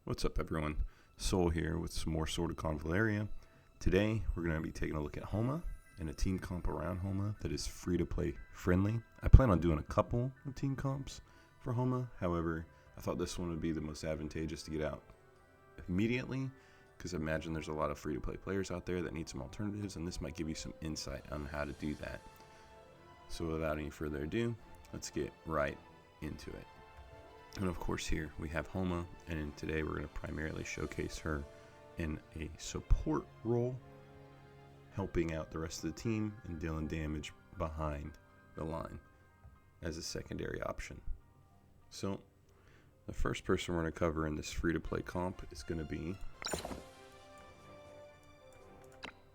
What's up, everyone? Soul here with some more Sword of Convallaria. Today we're going to be taking a look at Homa and a team comp around Homa that is free to play friendly. I plan on doing a couple of team comps for Homa. However, I thought this one would be the most advantageous to get out immediately, because I imagine there's a lot of free to play players out there that need some alternatives, and this might give you some insight on how to do that. So without any further ado, let's get right into it. And of course, here we have Homa, and today we're going to primarily showcase her in a support role, helping out the rest of the team and dealing damage behind the line as a secondary option. So the first person we're going to cover in this free-to-play comp is going to be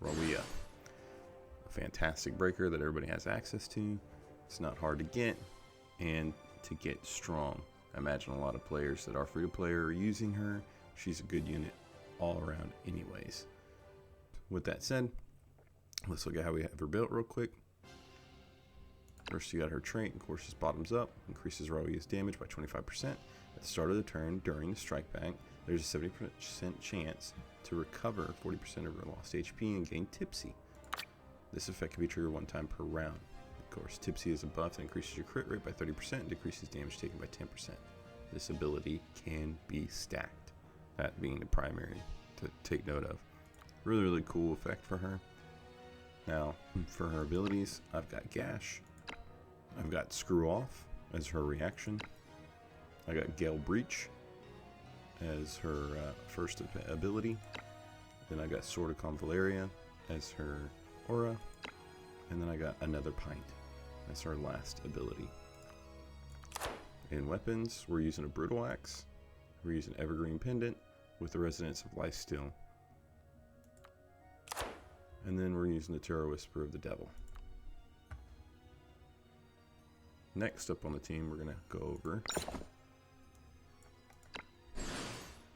Rawiyah, a fantastic breaker that everybody has access to. It's not hard to get and to get strong. I imagine a lot of players that are free to play are using her. She's a good unit all around anyways. With that said, let's look at how we have her built real quick. First, you got her trait, of course, is bottoms up, increases Rawiyah's damage by 25%. At the start of the turn, during the strike back, there's a 70% chance to recover 40% of her lost HP and gain tipsy. This effect can be triggered one time per round. Of course, Tipsy is a buff that increases your crit rate by 30% and decreases damage taken by 10%. This ability can be stacked, that being the primary to take note of. Really cool effect for her. Now, for her abilities, I've got Gash, I've got Screw Off as her reaction, I got Gale Breach as her first ability, then I got Sword of Convallaria as her aura, and then I got Another Pint. That's our last ability. In weapons, we're using a Brutal Axe, we're using Evergreen Pendant with the Resonance of Lifesteal, and then we're using the Terror Whisper of the Devil. Next up on the team, we're going to go over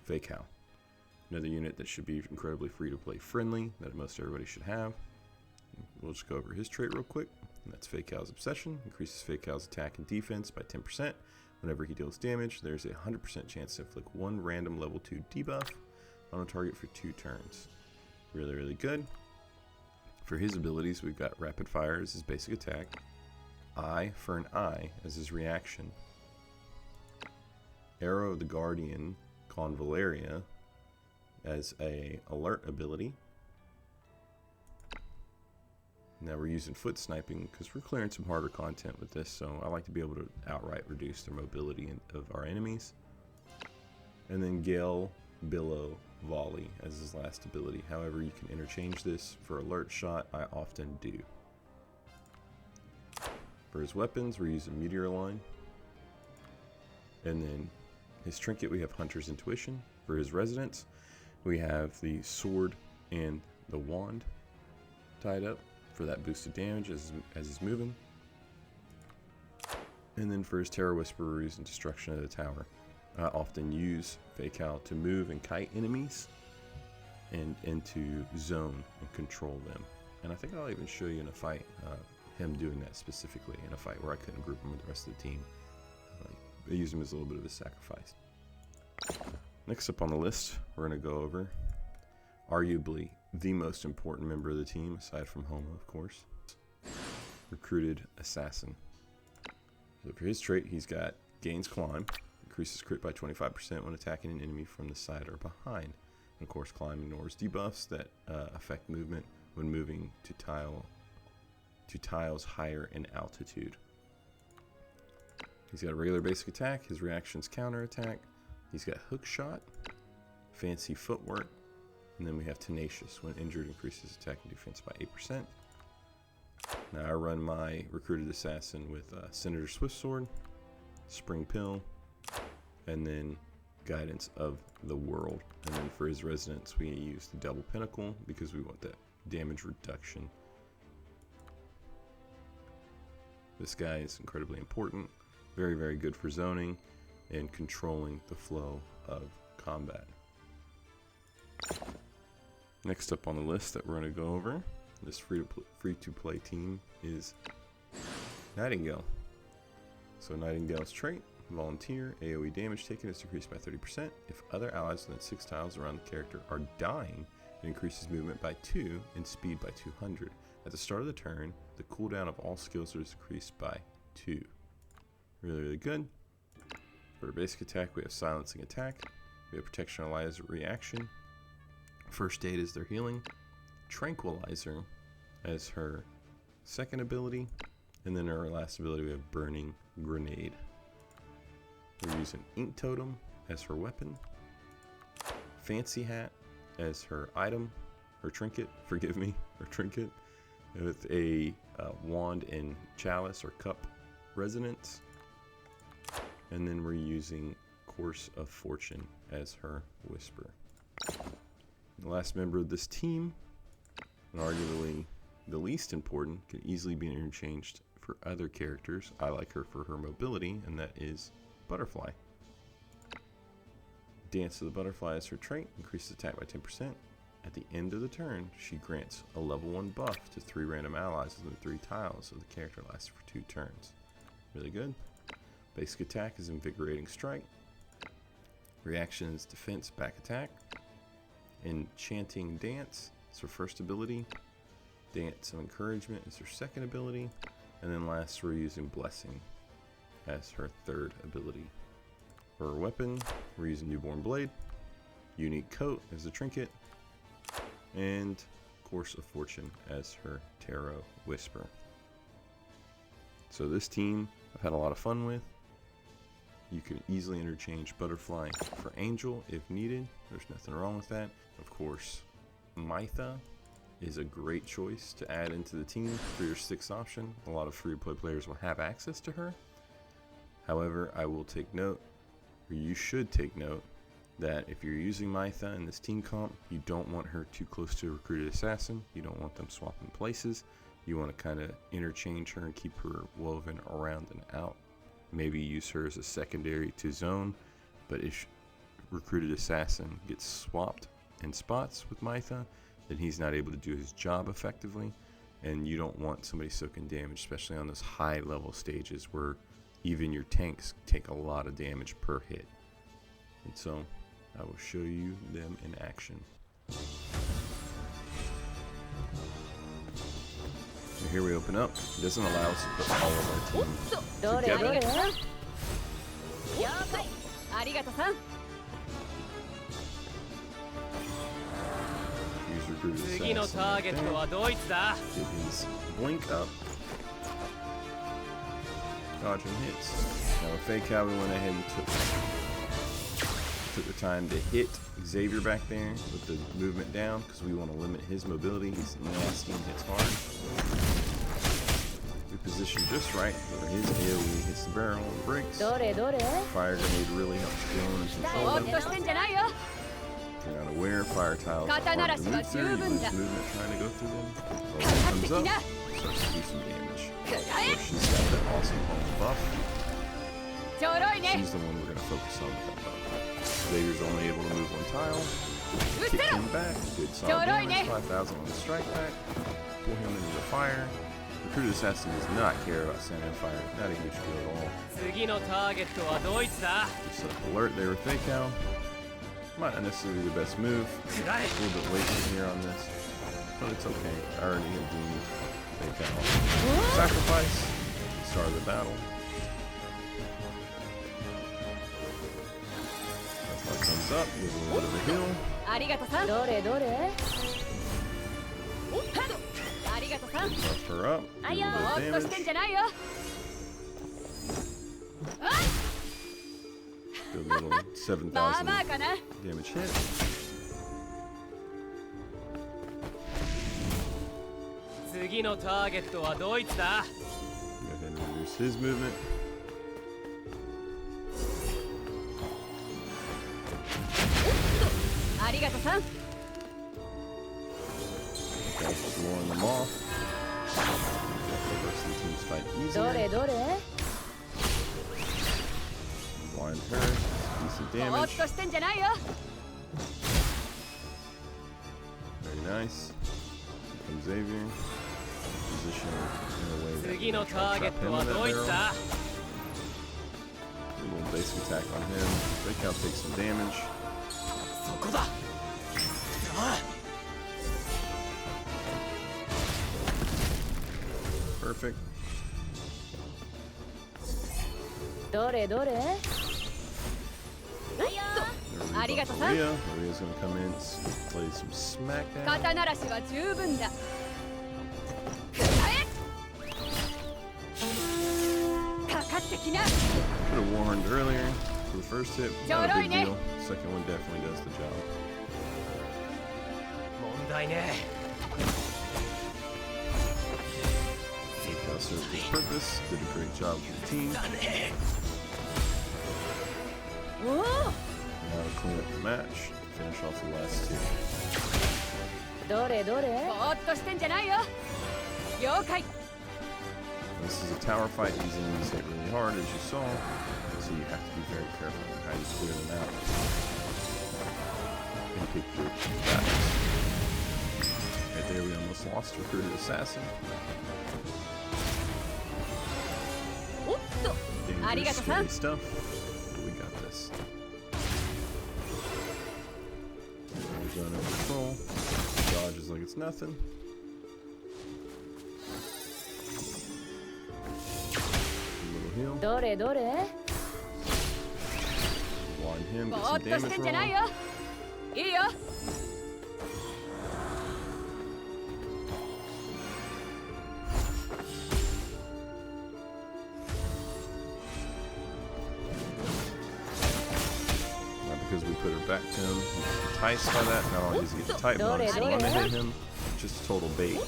Faycal, another unit that should be incredibly free to play friendly, that most everybody should have. We'll just go over his trait real quick. And that's Faycal's Obsession. Increases Faycal's attack and defense by 10%. Whenever he deals damage, there's a 100% chance to inflict one random level 2 debuff on a target for 2 turns. Really good. For his abilities, we've got Rapid Fire as his basic attack, Eye for an Eye as his reaction, Arrow of the Guardian Convallaria as a alert ability. Now we're using foot sniping because we're clearing some harder content with this, so I like to be able to outright reduce the mobility of our enemies. And then Gale Billow Volley as his last ability. However, you can interchange this for alert shot. I often do. For his weapons, we're using Meteor Line. And then his trinket, we have Hunter's Intuition. For his residence, we have the sword and the wand tied up for that boosted damage as he's moving. And then for his Terror Whisper, we're using Destruction of the Tower. I often use Faycal to move and kite enemies and into zone and control them. And I think I'll even show you in a fight him doing that specifically in a fight where I couldn't group him with the rest of the team. I use him as a little bit of a sacrifice. Next up on the list, we're going to go over arguably the most important member of the team, aside from Homa, of course, Recruited Assassin. So for his trait, he's got Gains Climb, increases crit by 25% when attacking an enemy from the side or behind. And of course, Climb ignores debuffs that affect movement when moving to tiles higher in altitude. He's got a regular basic attack, his reaction's counter attack. He's got Hook Shot, Fancy Footwork, and then we have Tenacious. When injured, increases attack and defense by 8%. Now I run my Recruited Assassin with Senator Swiftsword, Spring Pill, and then Guidance of the World. And then for his Resonance, we use the Double Pinnacle because we want that damage reduction. This guy is incredibly important. Very good for zoning and controlling the flow of combat. Next up on the list that we're going to go over, this free-to-play team, is Nightingale. So Nightingale's trait, Volunteer, AoE damage taken is decreased by 30%. If other allies within 6 tiles around the character are dying, it increases movement by 2 and speed by 200. At the start of the turn, the cooldown of all skills is decreased by 2. Really good. For her basic attack, we have Silencing Attack. We have Protectionalizer Reaction. First Aid is their healing. Tranquilizer as her second ability. And then her last ability, we have Burning Grenade. We're using Ink Totem as her weapon. Fancy Hat as her item. Her trinket, forgive me, her trinket. With a wand and chalice or cup resonance. And then we're using Course of Fortune as her whisper. The last member of this team, and arguably the least important, can easily be interchanged for other characters. I like her for her mobility, and that is Butterfly. Dance of the Butterfly is her trait, increases attack by 10%. At the end of the turn, she grants a level 1 buff to 3 random allies within 3 tiles, so the character lasts for 2 turns. Really good. Basic attack is Invigorating Strike. Reaction is Defense Back Attack. Enchanting Dance is her first ability. Dance of Encouragement is her second ability. And then last, we're using Blessing as her third ability. For her weapon, we're using Newborn Blade. Unique Coat as a trinket. And Course of Fortune as her Tarot Whisper. So this team I've had a lot of fun with. You can easily interchange Butterfly for Angel if needed. There's nothing wrong with that. Of course, Mytha is a great choice to add into the team for your 6th option. A lot of free-to-play players will have access to her. However, I will take note, or you should take note, that if you're using Mytha in this team comp, you don't want her too close to a Recruited Assassin. You don't want them swapping places. You want to kind of interchange her and keep her woven around and out. Maybe use her as a secondary to zone, but if Recruited Assassin gets swapped in spots with Mytha, then he's not able to do his job effectively, and you don't want somebody soaking damage, especially on those high level stages where even your tanks take a lot of damage per hit. And so I will show you them in action. So here we open up. It doesn't allow us to put all of our team together. Use Recruited Assassin. Get his blink up. Dodging hits. Now with Faycal, we went ahead and took the time to hit Xavier back there with the movement down because we want to limit his mobility. He's nasty and hits hard. We position just right where his AoE hits the barrel and breaks. Fire grenade really helps kill and control them. If you're not aware, fire tiles are hard to move through. You lose movement trying to go through them. So when it comes up, it starts to do some damage. So she's got that awesome home buff. She's the one we're going to focus on with that buff. Xavier's only able to move 1 tile. Kick him back. Good solid damage. 5,000 on the strike back. Pull him into the fire. Recruited Assassin does not care about standing on fire. Not a huge deal at all. Just alert there with Faycal. Might not necessarily be the best move. A little bit wasted here on this. But it's okay. I already have deemed Faycal sacrifice. Start of the battle. Comes up, gives a little bit of a heal. Buff her up, do a little damage. Do a little 7,000 damage hit. Go ahead and reduce his movement. Okay, just lowering them off. The rest of the team's fight easier. Blind her, decent damage. Very nice. Here comes Xavier. Position in a way that will trap him in that barrel. little basic attack on him. Faycal takes some damage. Perfect. Rawiyah's gonna come in, play some smackdown. Could have warned earlier for the first hit, not a big deal. Second one definitely does the job. Faycal served his purpose, did a great job for the team. Now to clean up the match, finish off the last two. This is a tower fight, these enemies hit really hard as you saw, so you have to be very careful on how you clear them out and pick your battles. Right there we almost lost Recruited Assassin. Dangerous, scary stuff, but we got this. Zone of control, dodges like it's nothing. Heal. Blind him, get some damage roll. Not because we put her back to him. He's enticed by that. Not only does he get the type bonus, I want to hit him. Just a total bait.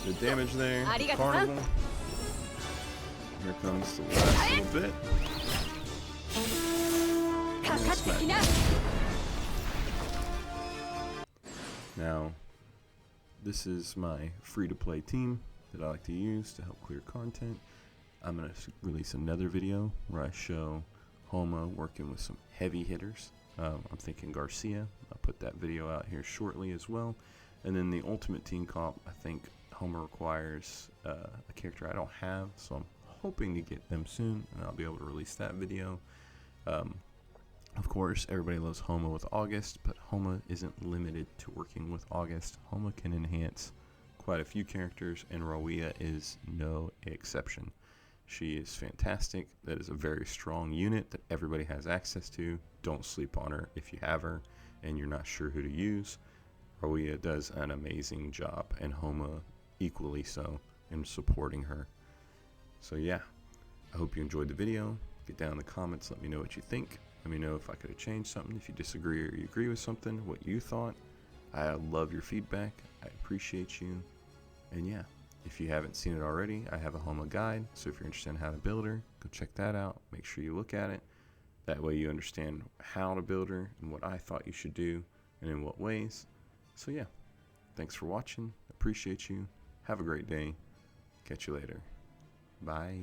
Good damage there. Carnival. Here comes the last little bit. Now, this is my free-to-play team that I like to use to help clear content. I'm going to release another video where I show Homa working with some heavy hitters. I'm thinking Garcia. I'll put that video out here shortly as well. And then the ultimate team comp, I think Homa requires a character I don't have, so I'm hoping to get them soon, and I'll be able to release that video. Of course, everybody loves Homa with Auguste, but Homa isn't limited to working with Auguste. Homa can enhance quite a few characters, and Rawiyah is no exception. She is fantastic. That is a very strong unit that everybody has access to. Don't sleep on her if you have her and you're not sure who to use. Rawiyah does an amazing job, and Homa equally so in supporting her. So yeah, I hope you enjoyed the video. Get down in the comments, let me know what you think. Let me know if I could have changed something, if you disagree or you agree with something, what you thought. I love your feedback. I appreciate you. And yeah, if you haven't seen it already, I have a Homa guide. So if you're interested in how to build her, go check that out. Make sure you look at it. That way you understand how to build her and what I thought you should do and in what ways. So yeah, thanks for watching. Appreciate you. Have a great day. Catch you later. Bye.